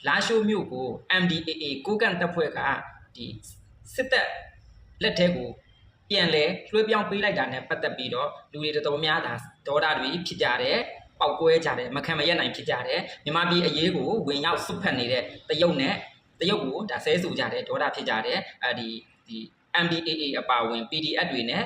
လာရှိုးမြို့ကို MDAA ကိုကန်တပ်ဖွဲ့ကဒီစစ်တပ်လက်ထဲကိုပြန်လဲလွှဲပြောင်းပေးလိုက်တာနဲ့ပတ်သက်ပြီးတော့လူတွေတော်တော်များများဒေါသတွေဖြစ်ကြတယ်ပောက်ကွဲကြတယ်မခံမရက်နိုင်ဖြစ်ကြတယ်မြန်မာပြည်အရေးကိုဝင်ရောက်စွတ်ဖက်နေတဲ့တရုတ်ကိုဒါဆဲဆူကြတယ်ဒေါသဖြစ်ကြတယ်ဒီ MDAA အပါဝင် PDF တွေနဲ့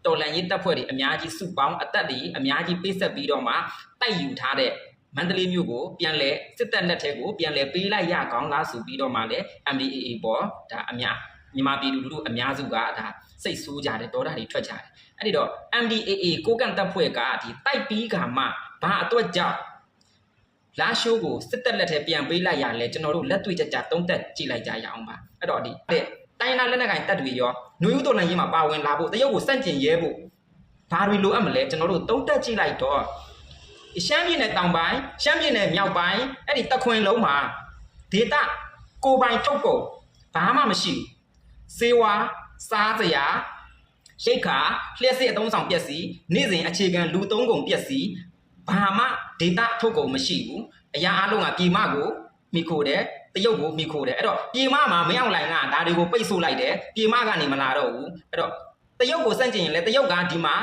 တော်လန်ရေးတပ်ဖွဲ့တွေအများကြီးစုပေါင်းအသက်တွေအများကြီးပေးဆက်ပြီးတော့မှတိုက်ယူထားတဲ့မန္တလေးမြို့ကိုပြန်လဲစစ်တပ်လက်ထဲကိုပြန်လဲပေးလိုက်ရကောင်းလားဆိုပြီးတော့မှလည်း MDAA ပေါ်ဒါအများမြန်မာပြည်လူထုအများစုကဒါစိတ်ဆိုးကြတယ်ဒေါသတွေထွက်ကြတယ်အဲ့ဒီတော့ MDAA ကိုကန်တပ်ဖွဲ့ကဒီတိုက်ပြီးကမှဘာအတွက်ကြောင့်လာရှိုးကိုစစ်တပ်လက်ထဲပြန်ပေးလိုက်ရလဲကျွန်တော်တို့လက်တွေ့ကြကြသုံးသက်ကြည့်လိုက်ကြရအောင်ပါအဲ့တော့ဒီတိုင်းနာလက်နက်ကိုင်တပ်တွေရောຫນွေဦးတော်လှန်ရေးမှာပါဝင်လာဖို့တရုတ်ကိုစန့်ကျင်ရဲဖို့ဘာတွေလိုအပ်မလဲကျွန်တော်တို့သုံးသက်ကြည့်လိုက်တော့ရှမ်းပြည်နယ်တောင်ပိုင်းရှမ်းပြည်နယ်မြောက်ပိုင်းအဲ့ဒီတခွင်လုံးမှာဒေတာကိုပိုင်ထုတ်ကုန်ဘာမှမရှိဘူးစေဝါစားစရာရိတ်ခါလျှက်စစ်အသုံးဆောင်ပျက်စီးနေ့စဉ်အခြေခံလူသုံးကုန်ပျက်စီးဘာမှဒေတာထုတ်ကုန်မရှိဘူးအရာအလုံးကပြည်မကိုမိခိုတယ်တရုတ်ကိုမိခိုတယ်အဲ့တော့ပြည်မမှာမရောက်လိုက်ငါဒါတွေကိုပိတ်ဆို့လိုက်တယ်ပြည်မကနေမလာတော့ဘူးအဲ့တော့တရုတ်ကိုစန့်ကျင်ရင်လည်းတရုတ်ကဒီမှာ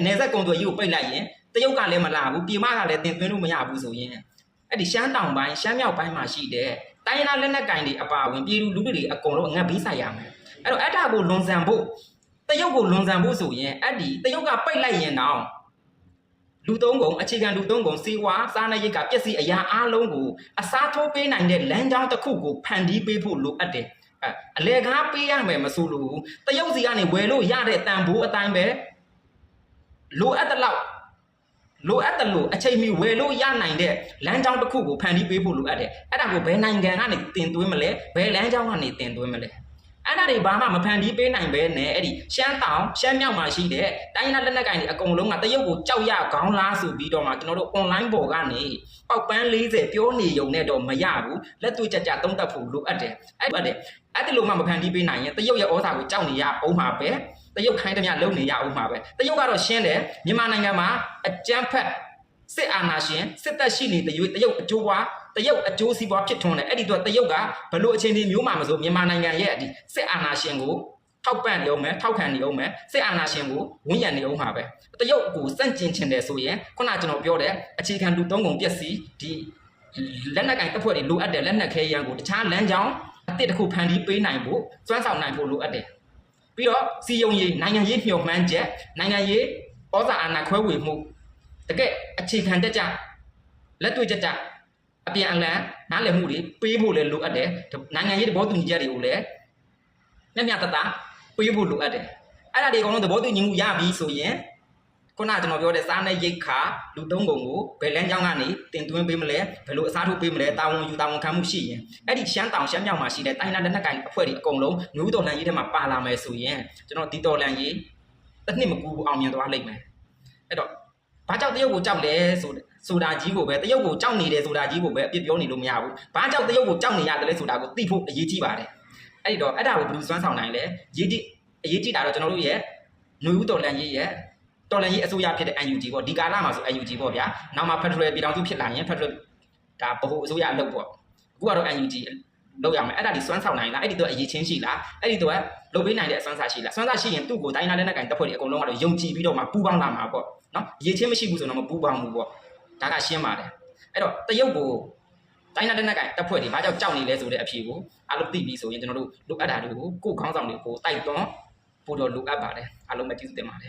နယ်စပ်ကုန်သွယ်ရေးကိုပိတ်လိုက်ရင်တရုတ်ကလည်းမလာဘူးပြည်မကလည်းတင်သွင်းလို့မရဘူးဆိုရင်အဲ့ဒီရှမ်းတောင်ပိုင်းရှမ်းမြောက်ပိုင်းမှာရှိတဲ့တိုင်းရင်းသားလက်နက်ကိုင်တွေအပါအဝင်ပြည်သူလူထုတွေအကုန်လုံးငတ်ပြီးဆိုင်ရမယ်အဲ့တော့အဲ့ဒါကိုလွန်ဆန်ဖို့တရုတ်ကိုလွန်ဆန်ဖို့ဆိုရင်အဲ့ဒီတရုတ်ကပိတ်လိုက်ရင်တော့လူသုံးကုန်အခြေခံလူသုံးကုန်စီဝါစားနပ်ရိက္ခာပစ္စည်းအရာအလုံးကိုအစားထိုးပေးနိုင်တဲ့လမ်းကြောင်းတစ်ခုကိုဖန်တီးပေးဖို့လိုအပ်တယ်အလေကားပေးရမယ်မဆိုလို့တရုတ်စီကနေဝယ်လို့ရတဲ့တန်ဖိုးအတိုင်းပဲလိုအပ်တဲ့လောက်လိုအပ်တယ်လို့အချိန်မီဝယ်လို့ရနိုင်တဲ့လမ်းကြောင်းတစ်ခုကိုဖန်တီးပေးဖို့လိုအပ်တယ်အဲ့ဒါကိုဘယ်နိုင်ငံကနေတင်သွင်းမလဲဘယ်လမ်းကြောင်းကနေတင်သွင်းမလဲအဲ့ဒါတွေဘာမှမဖန်တီးပေးနိုင်ပဲနဲ့အဲ့ဒီရှမ်းတောင်ရှမ်းမြောက်မှာရှိတဲ့တိုင်းနာလက်နက်ကိုင်တွေအကုန်လုံးကတရုတ်ကိုကြောက်ရကောင်းလားဆိုပြီးတော့မှကျွန်တော်တို့ online ပေါ်ကနေပေါက်ပန်း40ပြောနေုံနဲ့တော့မရဘူးလက်တွေ့ကြကြသုံးသပ်ဖို့လိုအပ်တယ်အဲ့ဒီလိုမှမဖန်တီးပေးနိုင်ရင်တရုတ်ရဲ့ဩဇာကိုကြောက်နေရအောင်မှာပဲတရုတ်ခိုင်းသမျှလုံနေရအောင်မှာပဲတရုတ်ကတော့ရှင်းတယ်မြန်မာနိုင်ငံမှာအကြမ်းဖက်စစ်အာဏာရှင်စစ်တပ်ရှိနေတဲ့တရုတ်အကျိုးပွားတရုတ်အကျိုးစီးပွားဖြစ်ထွန်းတယ်အဲ့ဒီတော့တရုတ်ကဘလို့အခြေအနေမျိုးမှမဆိုမြန်မာနိုင်ငံရဲ့ဒီစစ်အာဏာရှင်ကိုထောက်ပံ့နေအောင်မယ်ထောက်ခံနေအောင်မယ်စစ်အာဏာရှင်ကိုဝန်ရံနေအောင်မှာပဲတရုတ်ကိုစန့်ကျင်ချင်တယ်ဆိုရင်ခုနကျွန်တော်ပြောတဲ့အခြေခံလူသုံးကုန်ပစ္စည်းဒီလက်နက်ကင်တပ်ဖွဲ့တွေလိုအပ်တယ်လက်နက်ခဲယမ်းကိုတခြားလမ်းကြောင်းအသစ်တစ်ခုဖန်တီးပေးနိုင်ဖို့စွမ်းဆောင်နိုင်ဖို့လိုအပ်တယ်ပြီးတော့စီယုံရေးနိုင်ငံရေးမျှော်မှန်းချက်နိုင်ငံရေးဩဇာအာဏာခွဲဝေမှုတကယ်အခြေခံတက်ကြလက်တွေ့ကြကြအပြန်အလှန်နားလည်မှုတွေပေးဖို့လည်းလိုအပ်တယ်နိုင်ငံရေးသဘောတူညီချက်တွေကိုလည်းမျှမျှတတပေးဖို့လိုအပ်တယ်အဲ့ဒါတွေအကုန်လုံးသဘောတူညီမှုရပြီဆိုရင်ခုနကကျွန်တော်ပြောတဲ့စားနဲ့ရိတ်ခါလူသုံးကုန်ကိုဘယ်လမ်းကြောင်းကနေတင်သွင်းပေးမလဲဘယ်လိုအစားထိုးပေးမလဲတာဝန်ယူတာဝန်ခံမှုရှိရင်အဲ့ဒီရှမ်းတောင်ရှမ်းမြောက်မှာရှိတဲ့တိုင်းနာလက်နက်ကိုင်အဖွဲ့တွေအကုန်လုံးနူးတော်လှန်ရေးထဲမှာပါလာမယ်ဆိုရင်ကျွန်တော်ဒီတော်လှန်ရေးတစ်နှစ်မကူဘူးအောင်မြင်သွားလိမ့်မယ်အဲ့တော့ဘာကြောင့်တရုတ်ကိုကြောက်လဲဆိုတာကြီးကိုပဲတရုတ်ကိုကြောက်နေတယ်ဆိုတာကြီးကိုပဲအပြစ်ပြောနေလို့မရဘူးဘာကြောင့်တရုတ်ကိုကြောက်နေရတယ်လဲဆိုတာကိုသိဖို့အရေးကြီးပါတယ်အဲ့ဒီတော့အဲ့ဒါကိုဘယ်လိုစွမ်းဆောင်နိုင်လဲအရေးကြီးတာတော့ကျွန်တော်တို့ရဲ့ຫນွေဦးတော်လှန်ရေးရဲ့တော်လှန်ရေးအစိုးရဖြစ်တဲ့ UNG ပေါ့ဒီကာလမှာဆို UNG ပေါ့ဗျာနောက်မှာ Federal ပြည်ထောင်စုဖြစ်လာရင် Federal ဒါဗဟိုအစိုးရအလုပ်ပေါ့အခုကတော့ UNG လုပ်ရမယ်အဲ့ဒါဒီစွမ်းဆောင်နိုင်လားအဲ့ဒီတော့အရေးချင်းရှိလားအဲ့ဒီတော့လုပ်ပေးနိုင်တဲ့အစွမ်းစားရှိလားစွမ်းစားရှိရင်သူ့ကိုတိုင်းနာလက်နက်ကိုင်တပ်ဖွဲ့တွေအကုန်လုံးကတော့ယုံကြည်ပြီးတော့မှပူးပေါင်းလာမှာပေါ့နော်အရေးချင်းမရှိဘူးဆိုတော့မပူးပေါင်းဘူးပေါ့ဒါကရှင်းပါတယ်အဲ့တော့တရုတ်ကိုတိုင်းနာလက်နက်ကိုင်တပ်ဖွဲ့တွေဘာကြောင့်ကြောက်နေလဲဆိုတဲ့အဖြေကိုအားလုံးသိပြီဆိုရင်ကျွန်တော်တို့လိုအပ်တာတွေကိုကိုယ်ခေါင်းဆောင်တွေကိုတိုက်တွန်းပို့တော့လိုအပ်ပါတယ်အားလုံးပဲကျေးဇူးတင်ပါတယ်